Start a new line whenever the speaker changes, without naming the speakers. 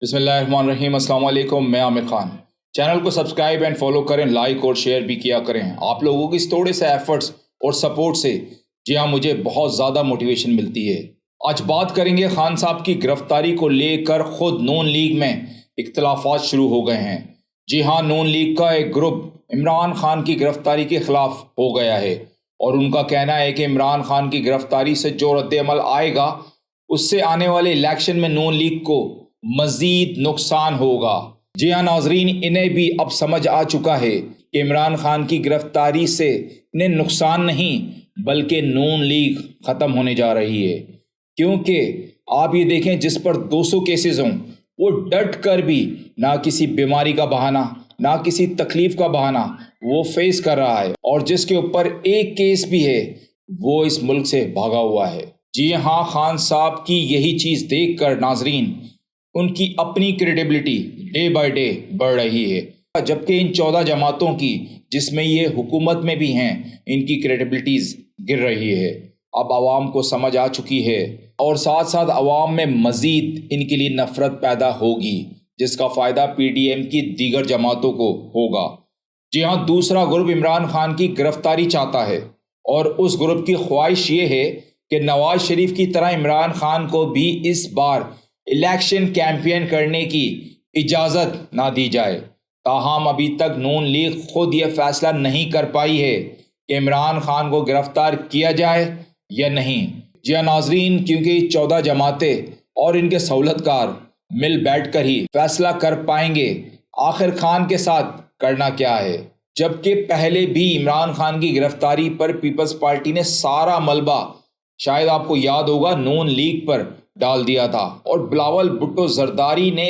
بسم اللہ الرحمن الرحیم۔ السلام علیکم، میں عامر خان۔ چینل کو سبسکرائب اینڈ فالو کریں، لائک اور شیئر بھی کیا کریں۔ آپ لوگوں کی اس تھوڑے سے ایفرٹس اور سپورٹ سے مجھے بہت زیادہ موٹیویشن ملتی ہے۔ آج بات کریں گے خان صاحب کی گرفتاری کو لے کر خود نون لیگ میں اختلافات شروع ہو گئے ہیں۔ نون لیگ کا ایک گروپ عمران خان کی گرفتاری کے خلاف ہو گیا ہے اور ان کا کہنا ہے کہ عمران خان کی گرفتاری سے جو رد عمل آئے گا اس سے آنے والے الیکشن میں نون لیگ کو مزید نقصان ہوگا۔ ناظرین، انہیں بھی اب سمجھ آ چکا ہے کہ عمران خان کی گرفتاری سے انہیں نقصان نہیں بلکہ نون لیگ ختم ہونے جا رہی ہے، کیونکہ آپ یہ دیکھیں جس پر 200 کیسز ہوں وہ ڈٹ کر بھی نہ کسی بیماری کا بہانہ نہ کسی تکلیف کا بہانہ وہ فیس کر رہا ہے، اور جس کے اوپر ایک کیس بھی ہے وہ اس ملک سے بھاگا ہوا ہے۔ خان صاحب کی یہی چیز دیکھ کر ناظرین ان کی اپنی کریڈیبلٹی ڈے بائی ڈے بڑھ رہی ہے، جبکہ ان 14 جماعتوں کی جس میں یہ حکومت میں بھی ہیں ان کی کریڈیبلٹیز گر رہی ہے۔ اب عوام کو سمجھ آ چکی ہے اور ساتھ ساتھ عوام میں مزید ان کے لیے نفرت پیدا ہوگی، جس کا فائدہ پی ڈی ایم کی دیگر جماعتوں کو ہوگا۔ دوسرا گروپ عمران خان کی گرفتاری چاہتا ہے اور اس گروپ کی خواہش یہ ہے کہ نواز شریف کی طرح عمران خان کو بھی اس بار الیکشن کیمپین کرنے کی اجازت نہ دی جائے۔ تاہم ابھی تک نون لیگ خود یہ فیصلہ نہیں کر پائی ہے کہ عمران خان کو گرفتار کیا جائے یا نہیں۔ ناظرین، کیونکہ 14 جماعتیں اور ان کے سہولت کار مل بیٹھ کر ہی فیصلہ کر پائیں گے آخر خان کے ساتھ کرنا کیا ہے، جبکہ پہلے بھی عمران خان کی گرفتاری پر پیپلز پارٹی نے سارا ملبہ شاید آپ کو یاد ہوگا نون لیگ پر ڈال دیا تھا اور بلاول بھٹو زرداری نے